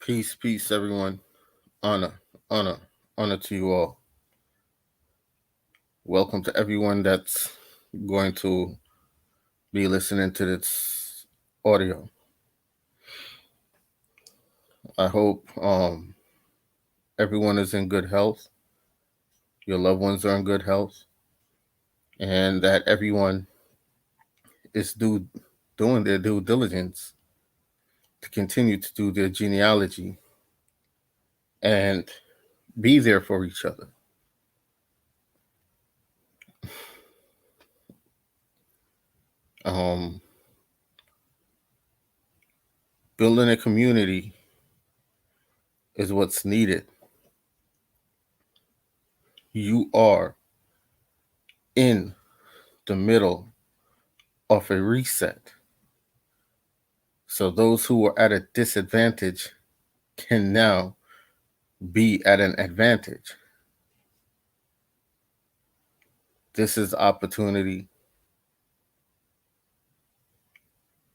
Peace, everyone. Honor, honor, honor to you all. Welcome to everyone that's going to be listening to this audio. I hope everyone is in good health, your loved ones are in good health, and that everyone is doing their due diligence to continue to do their genealogy and be there for each other. Um, Building a community is what's needed. You are in the middle of a reset. So those who are at a disadvantage can now be at an advantage. This is opportunity.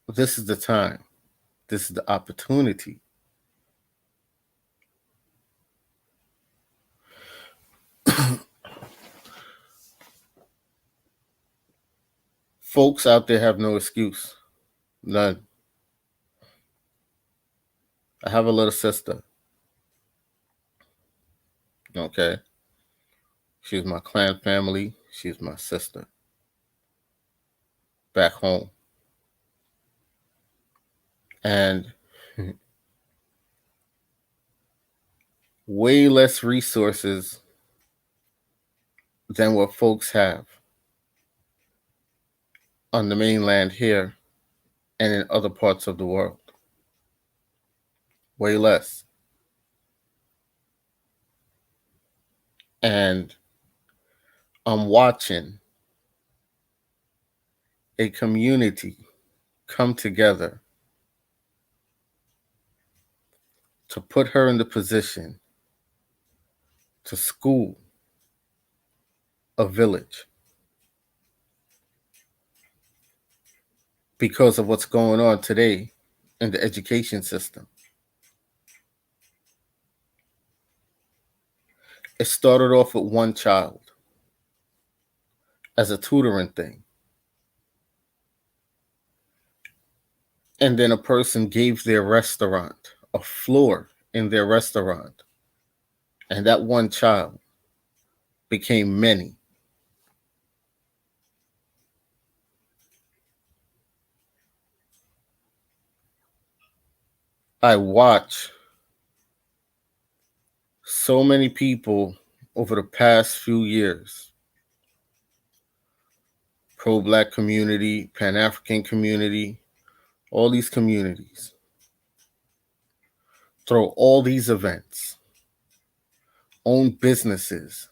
This is the time. This is the opportunity. Folks out there have no excuse. None. I have a little sister. Okay. She's my clan family. She's my sister. Back home. And way less resources than what folks have on the mainland here and in other parts of the world. Way less. And I'm watching a community come together to put her in the position to school a village because of what's going on today in the education system. It started off with one child as a tutoring thing. And then a person gave their restaurant a floor in their restaurant. And that one child became many. I watch so many people over the past few years, pro-Black community, Pan-African community, all these communities, throw all these events, own businesses.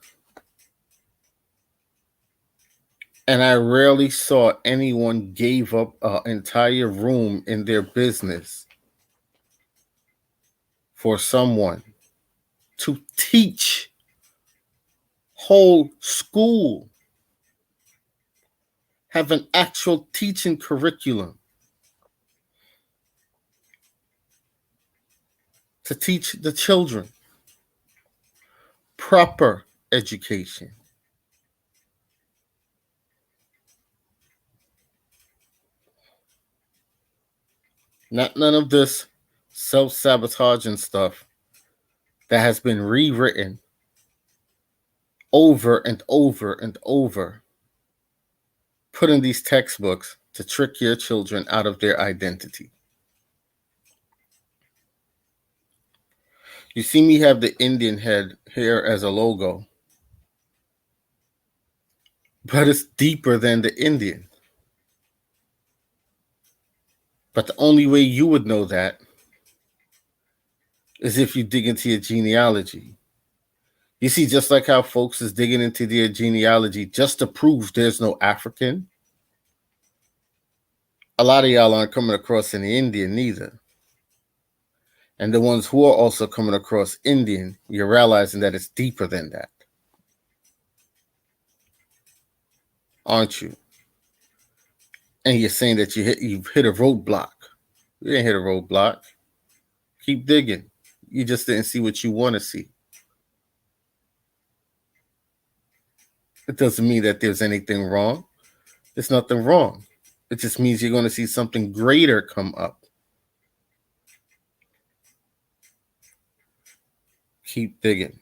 And I rarely saw anyone gave up an entire room in their business for someone to teach whole school, have an actual teaching curriculum to teach the children proper education. Not none of this self-sabotaging stuff that has been rewritten over and over and over, put in these textbooks to trick your children out of their identity. You see me have the Indian head here as a logo, but it's deeper than the Indian. But the only way you would know that is if you dig into your genealogy. You see, just like how folks is digging into their genealogy just to prove there's no African, a lot of y'all aren't coming across any Indian neither. And the ones who are also coming across Indian, you're realizing that it's deeper than that. Aren't you? And you're saying that you've hit a roadblock. You ain't hit a roadblock. Keep digging. You just didn't see what you want to see. It doesn't mean that there's anything wrong. There's nothing wrong. It just means you're going to see something greater come up. Keep digging.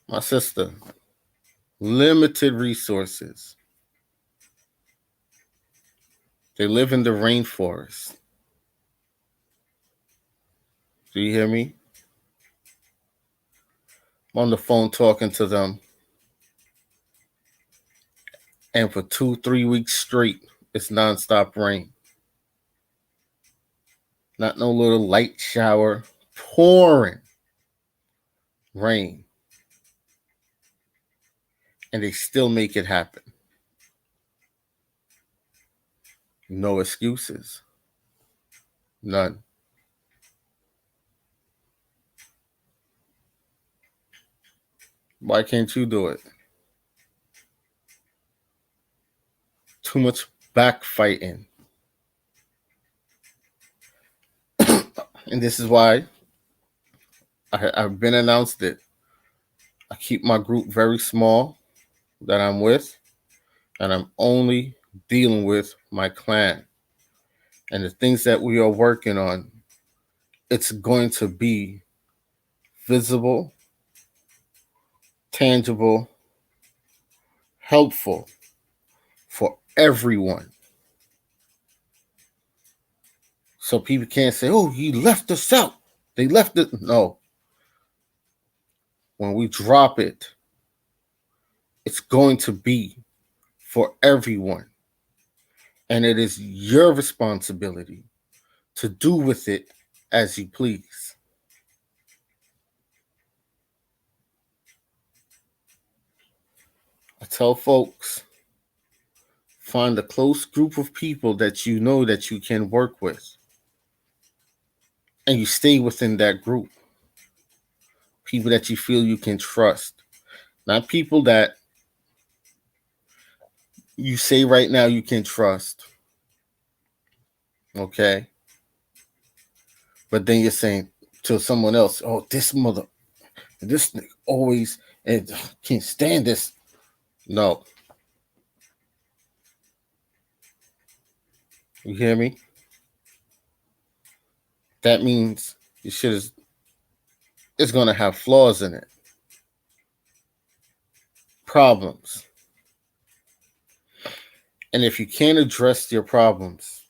My sister, limited resources. They live in the rainforest. Do you hear me? I'm on the phone talking to them. And for 2-3 weeks straight, it's nonstop rain. Not no little light shower, pouring rain. And they still make it happen. No excuses. None. Why can't you do it? Too much backfighting. And this is why I've been announced it. I keep my group very small that I'm with, and I'm only dealing with my clan. And the things that we are working on, it's going to be visible, tangible, helpful for everyone. So people can't say, oh, he left us out. They left it. No. When we drop it, it's going to be for everyone. And it is your responsibility to do with it as you please. I tell folks, find a close group of people that you know that you can work with. And you stay within that group. People that you feel you can trust. Not people that you say right now you can trust. Okay? But then you're saying to someone else, oh, this always and can't stand this. No. You hear me? That means your shit is going to have flaws in it. Problems. And if you can't address your problems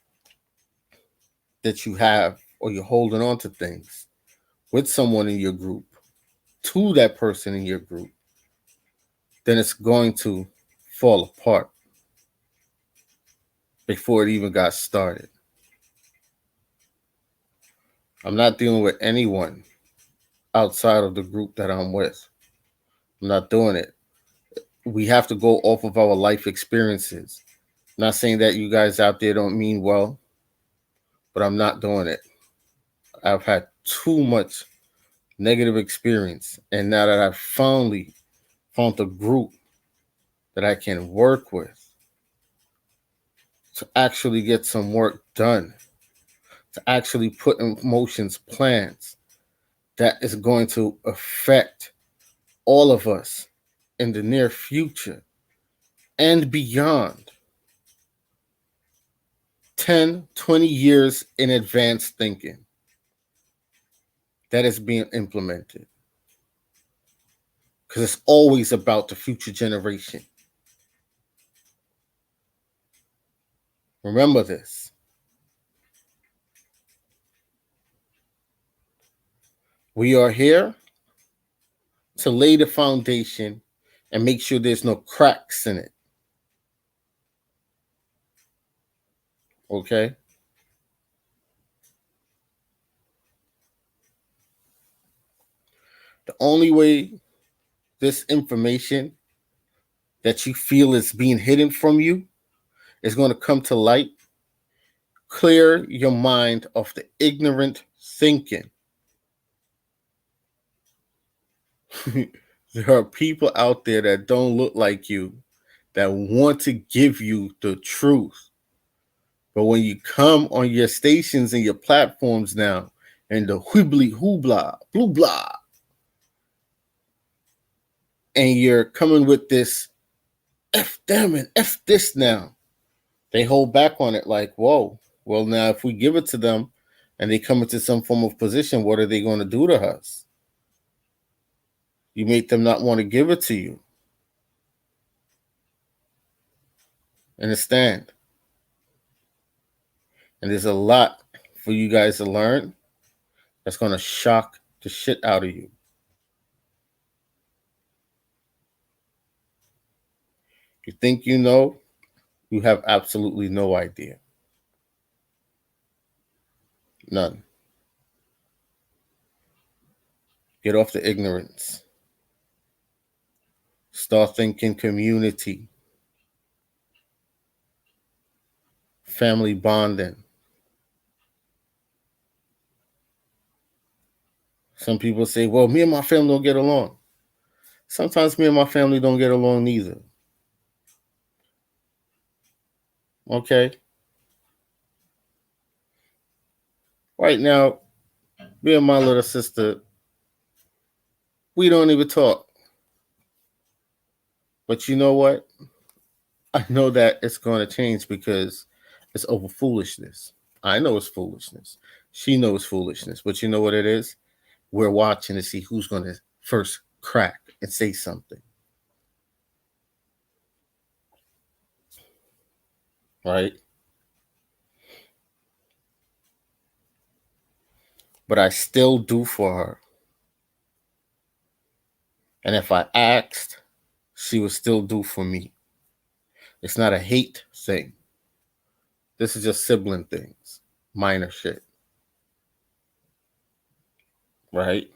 that you have, or you're holding on to things with someone in your group, to that person in your group, then it's going to fall apart before it even got started. I'm not dealing with anyone outside of the group that I'm with. I'm not doing it. We have to go off of our life experiences. I'm not saying that you guys out there don't mean well, but I'm not doing it. I've had too much negative experience. And now that I've finally found a group that I can work with to actually get some work done, to actually put in motions plans that is going to affect all of us in the near future and beyond. 10, 20 years in advanced thinking that is being implemented. Because it's always about the future generation. Remember this. We are here to lay the foundation and make sure there's no cracks in it. Okay? The only way this information that you feel is being hidden from you is going to come to light. Clear your mind of the ignorant thinking. There are people out there that don't look like you that want to give you the truth, But when you come on your stations and your platforms now, and the whibbly hoobla, blue blah, and you're coming with this F them and F this now, they hold back on it like, whoa, well, now if we give it to them and they come into some form of position, what are they going to do to us? You make them not want to give it to you. Understand? And there's a lot for you guys to learn that's going to shock the shit out of you. You think you know, you have absolutely no idea. None. Get off the ignorance. Start thinking community, family bonding. Some people say, well, me and my family don't get along. Sometimes me and my family don't get along neither. Okay? Right now, me and my little sister, we don't even talk. But you know what? I know that it's going to change because it's over foolishness. I know it's foolishness. She knows foolishness. But you know what it is? We're watching to see who's going to first crack and say something. Right? But I still do for her. And if I asked, she would still do for me. It's not a hate thing. This is just sibling things. Minor shit. Right?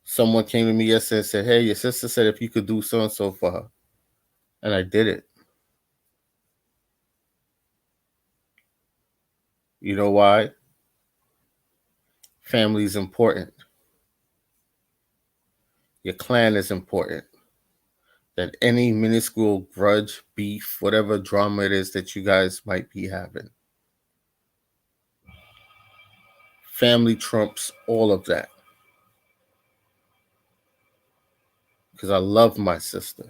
Someone came to me yesterday and said, hey, your sister said if you could do so and so for her. And I did it. You know why? Family is important. Your clan is important. That any minuscule grudge, beef, whatever drama it is that you guys might be having. Family trumps all of that. Because I love my sister.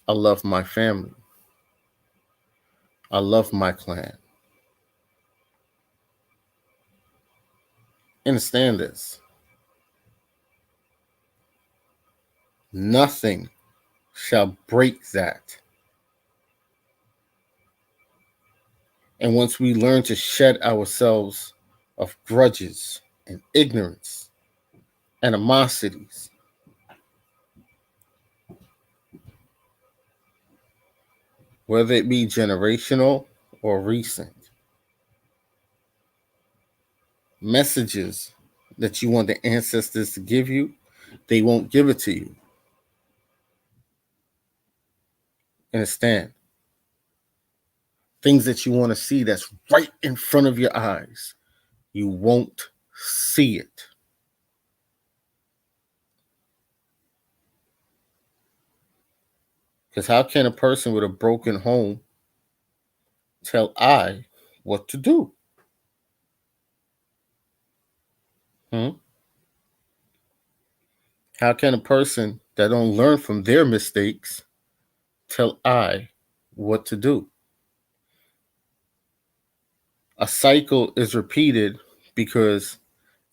I love my family. I love my clan. Understand this. Nothing shall break that. And once we learn to shed ourselves of grudges and ignorance, animosities, whether it be generational or recent, messages that you want the ancestors to give you, they won't give it to you. Understand? Things that you want to see that's right in front of your eyes, you won't see it. Because how can a person with a broken home tell I what to do? How can a person that don't learn from their mistakes tell I what to do? A cycle is repeated because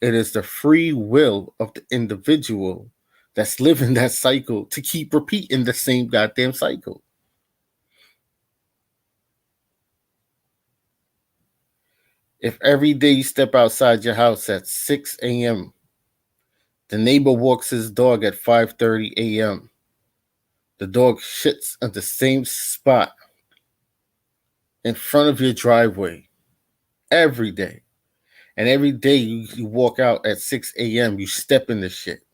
it is the free will of the individual that's living that cycle to keep repeating the same goddamn cycle. If every day you step outside your house at 6 a.m., the neighbor walks his dog at 5:30 a.m., the dog shits at the same spot in front of your driveway every day. And every day you walk out at 6 a.m., you step in this shit.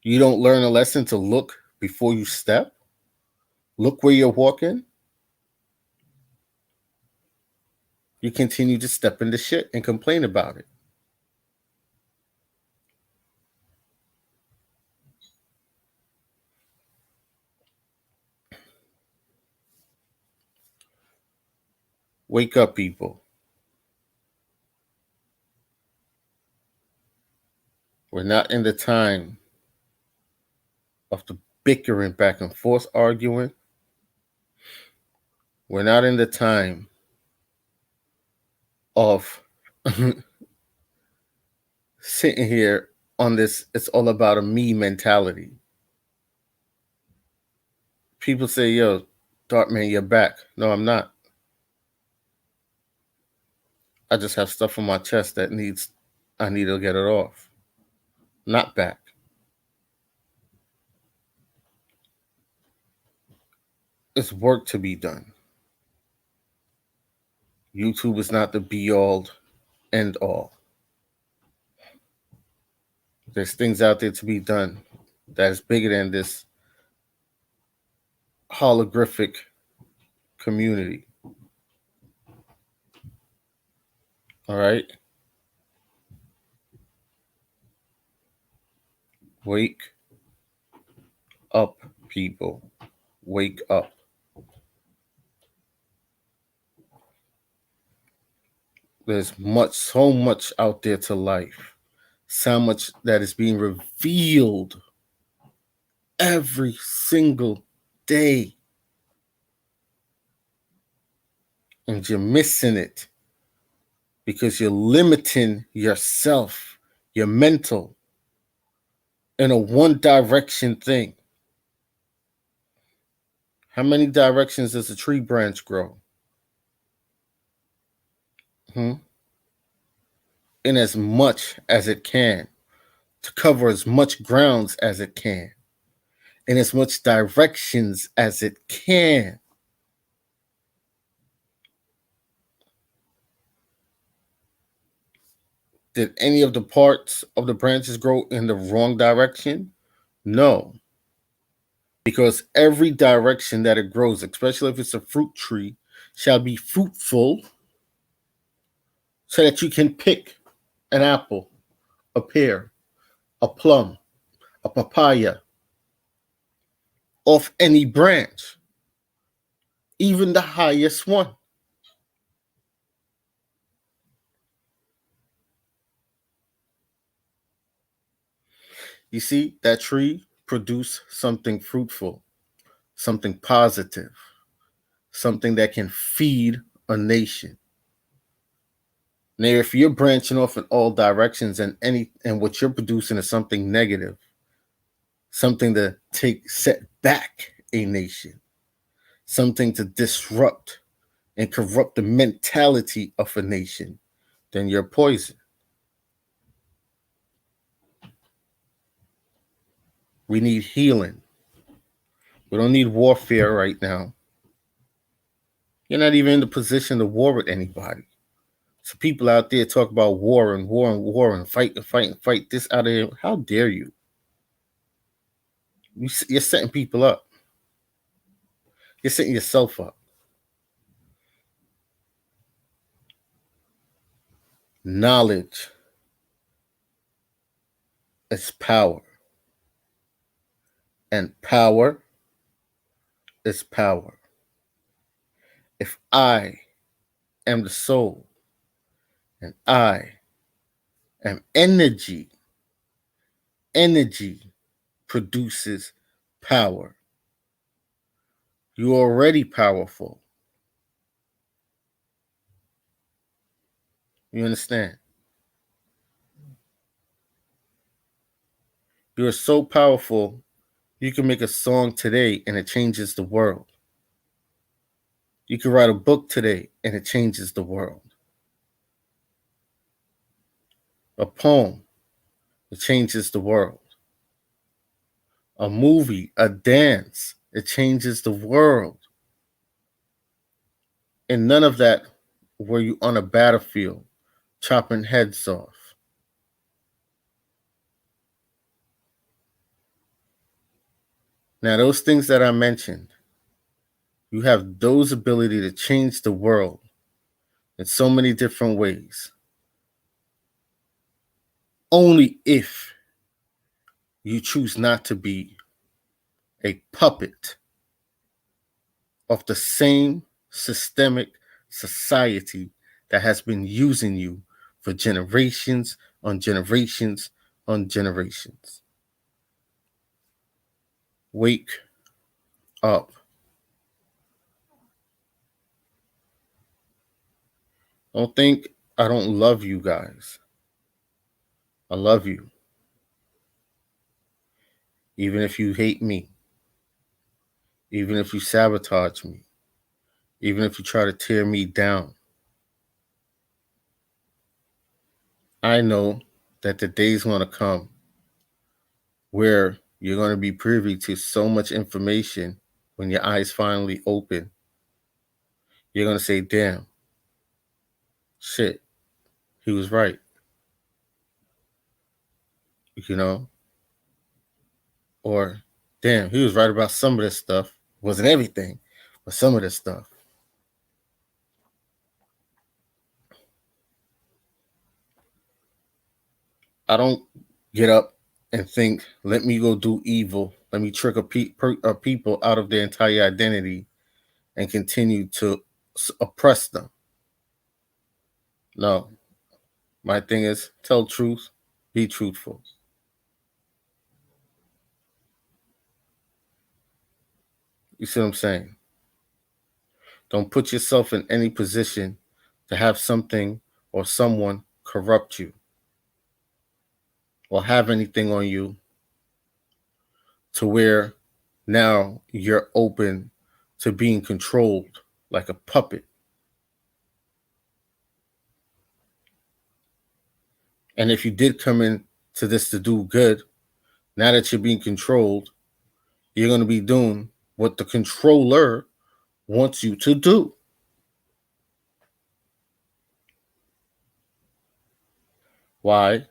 You don't learn a lesson to look before you step. Look where you're walking. You continue to step in the shit and complain about it. Wake up, people. We're not in the time of the bickering back and forth arguing. We're not in the time of sitting here on this it's all about a me mentality. People say, yo, Darkman, you're back. No, I'm not. I just have stuff on my chest that I need to get it off. Not back. It's work to be done. YouTube is not the be all, end all. There's things out there to be done that is bigger than this holographic community. All right? Wake up, people. Wake up. There's so much out there to life. So much that is being revealed every single day. And you're missing it because you're limiting yourself, your mental, in a one direction thing. How many directions does a tree branch grow? In as much as it can, to cover as much grounds as it can, in as much directions as it can. Did any of the parts of the branches grow in the wrong direction? No. Because every direction that it grows, especially if it's a fruit tree, shall be fruitful so that you can pick an apple, a pear, a plum, a papaya off any branch, even the highest one. You see, that tree produced something fruitful, something positive, something that can feed a nation. Now, if you're branching off in all directions and what you're producing is something negative, something to set back a nation, something to disrupt and corrupt the mentality of a nation, then you're poison. We need healing. We don't need warfare right now. You're not even in the position to war with anybody. So people out there talk about war and war and war and fight and fight and fight this out of here. How dare you? You're setting people up. You're setting yourself up. Knowledge is power. And power is power. If I am the soul and I am energy, energy produces power. You're already powerful. You understand? You're so powerful, you can make a song today and it changes the world. You can write a book today and it changes the world. A poem, it changes the world. A movie, a dance, it changes the world. And none of that were you on a battlefield chopping heads off. Now, those things that I mentioned, you have those ability to change the world in so many different ways. Only if you choose not to be a puppet of the same systemic society that has been using you for generations on generations on generations. Wake up. Don't think I don't love you guys. I love you. Even if you hate me, even if you sabotage me, even if you try to tear me down, I know that the day's going to come where you're going to be privy to so much information when your eyes finally open. You're going to say, damn, shit, he was right. You know, or damn, he was right about some of this stuff. Wasn't everything, but some of this stuff. I don't get up and think, let me go do evil. Let me trick a people out of their entire identity and continue to oppress them. No, my thing is tell truth, be truthful. You see what I'm saying? Don't put yourself in any position to have something or someone corrupt you or have anything on you to where now you're open to being controlled like a puppet. And if you did come in to this to do good, now that you're being controlled, you're going to be doing what the controller wants you to do. Why?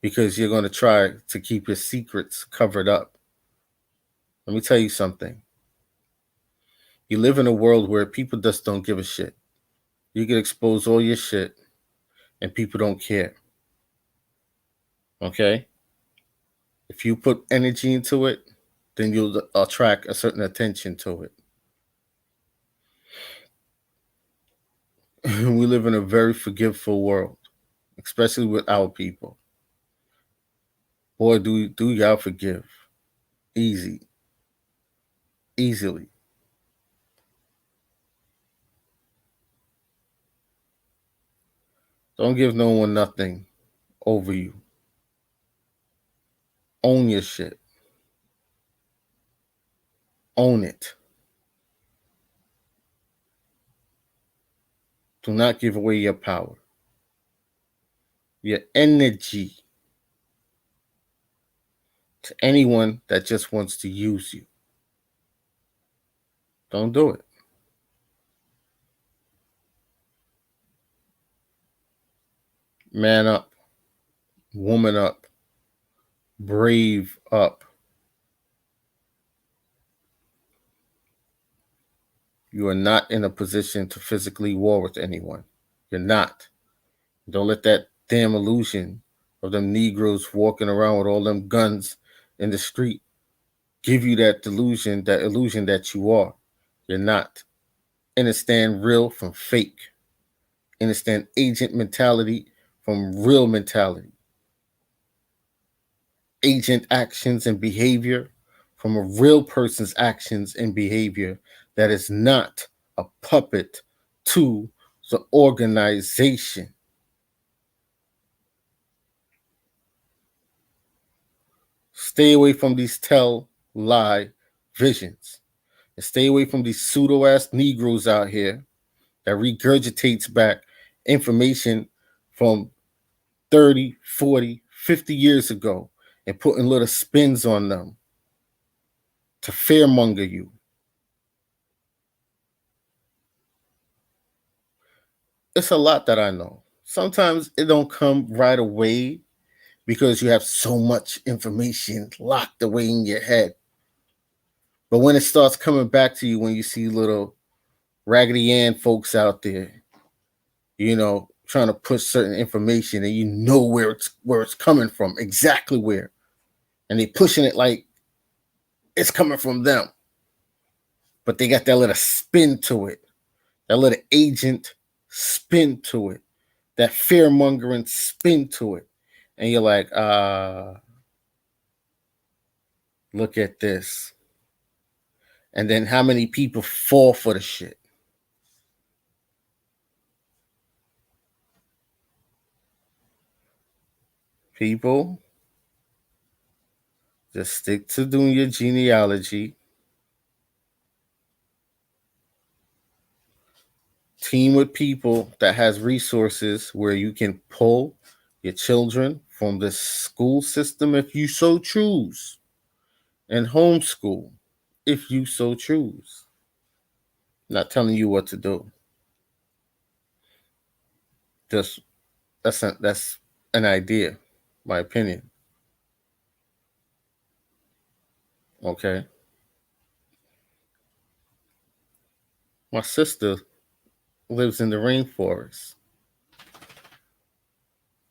Because you're going to try to keep your secrets covered up. Let me tell you something. You live in a world where people just don't give a shit. You can expose all your shit and people don't care. Okay? If you put energy into it, then you'll attract a certain attention to it. We live in a very forgiveful world, especially with our people. Boy, do y'all forgive. Easily. Don't give no one nothing over you. Own your shit. Own it. Do not give away your power, your energy to anyone that just wants to use you. Don't do it. Man up. Woman up. Brave up. You are not in a position to physically war with anyone. You're not. Don't let that damn illusion of them Negroes walking around with all them guns in the street give you that illusion that you are. You're not. Understand real from fake. Understand agent mentality from real mentality. Agent actions and behavior from a real person's actions and behavior that is not a puppet to the organization. Stay away from these lie visions. And stay away from these pseudo-ass Negroes out here that regurgitates back information from 30, 40, 50 years ago and putting little spins on them to fearmonger you. It's a lot that I know. Sometimes it don't come right away because you have so much information locked away in your head. But when it starts coming back to you, when you see little Raggedy Ann folks out there, trying to push certain information and you know where it's coming from, exactly where. And they pushing it like it's coming from them. But they got that little spin to it that little agent spin to it, that fear mongering spin to it. And you're like, look at this. And then how many people fall for the shit? People, just stick to doing your genealogy. Team with people that has resources where you can pull your children from the school system if you so choose, and homeschool if you so choose. Not telling you what to do. Just that's an idea, my opinion. Okay. My sister lives in the rainforest.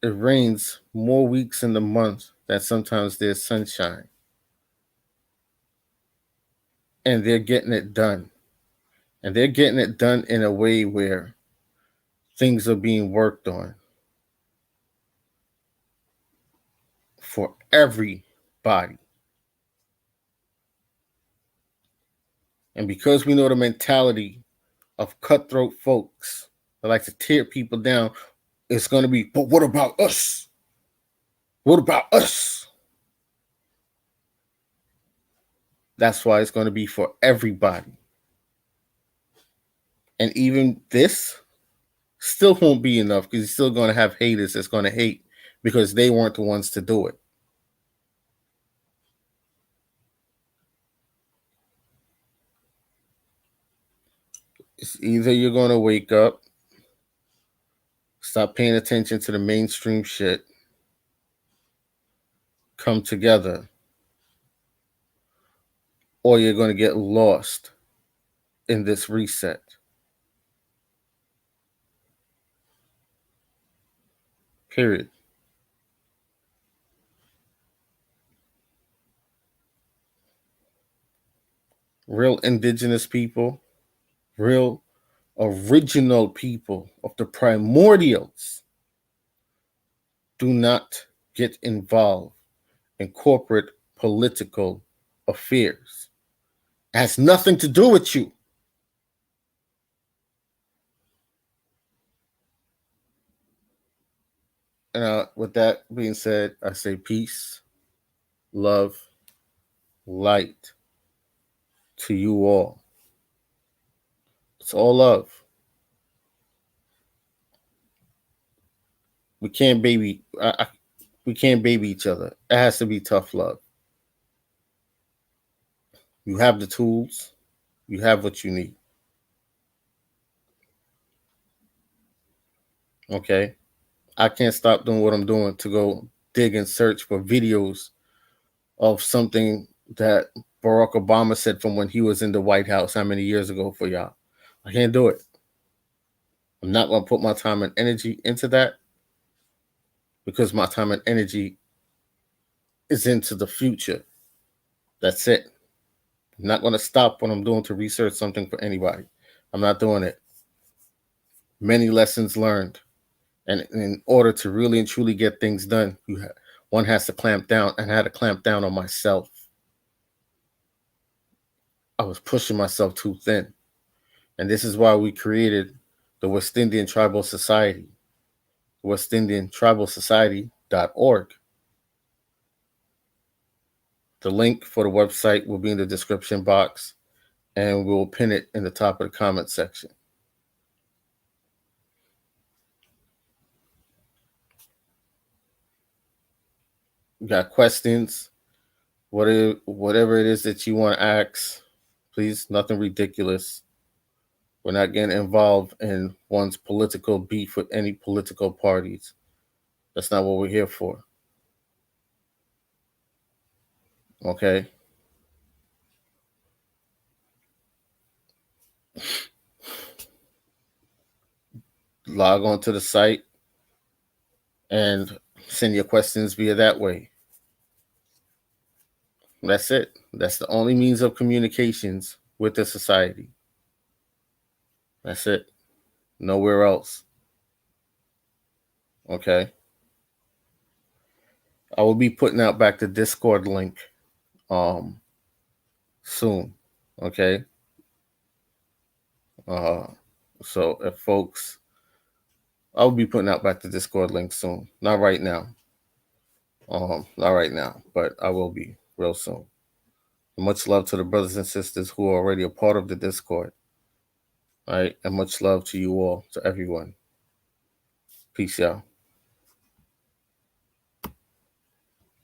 It rains more weeks in the month than sometimes there's sunshine. And they're getting it done. And they're getting it done in a way where things are being worked on for everybody. And because we know the mentality of cutthroat folks that like to tear people down, it's going to be, but what about us? What about us? That's why it's going to be for everybody. And even this still won't be enough because you're still going to have haters that's going to hate because they weren't the ones to do it. It's either you're going to wake up, stop paying attention to the mainstream shit, come together, or you're going to get lost in this reset. Period. Real indigenous people, real original people of the primordials do not get involved in corporate political affairs. It has nothing to do with you. And with that being said, I say peace, love, light to you all. It's all love. We can't baby. We can't baby each other. It has to be tough love. You have the tools. You have what you need. Okay. I can't stop doing what I'm doing to go dig and search for videos of something that Barack Obama said from when he was in the White House how many years ago for y'all. I can't do it. I'm not going to put my time and energy into that because my time and energy is into the future. That's it. I'm not going to stop what I'm doing to research something for anybody. I'm not doing it. Many lessons learned. And in order to really and truly get things done, one has to clamp down, and I had to clamp down on myself. I was pushing myself too thin. And this is why we created the West Indian Tribal Society, westindiantribalsociety.org. The link for the website will be in the description box, and we'll pin it in the top of the comment section. You got questions, whatever it is that you want to ask, please, nothing ridiculous. We're not getting involved in one's political beef with any political parties. That's not what we're here for. Okay? Log on to the site and send your questions via that way. That's it. That's the only means of communications with the society. That's it. Nowhere else. Okay. I will be putting out back the Discord link soon. Okay. Uh so if folks, I'll be putting out back the Discord link soon. Not right now. Not right now, but I will be real soon. Much love to the brothers and sisters who are already a part of the Discord. All right, and much love to you all, to everyone. Peace, y'all.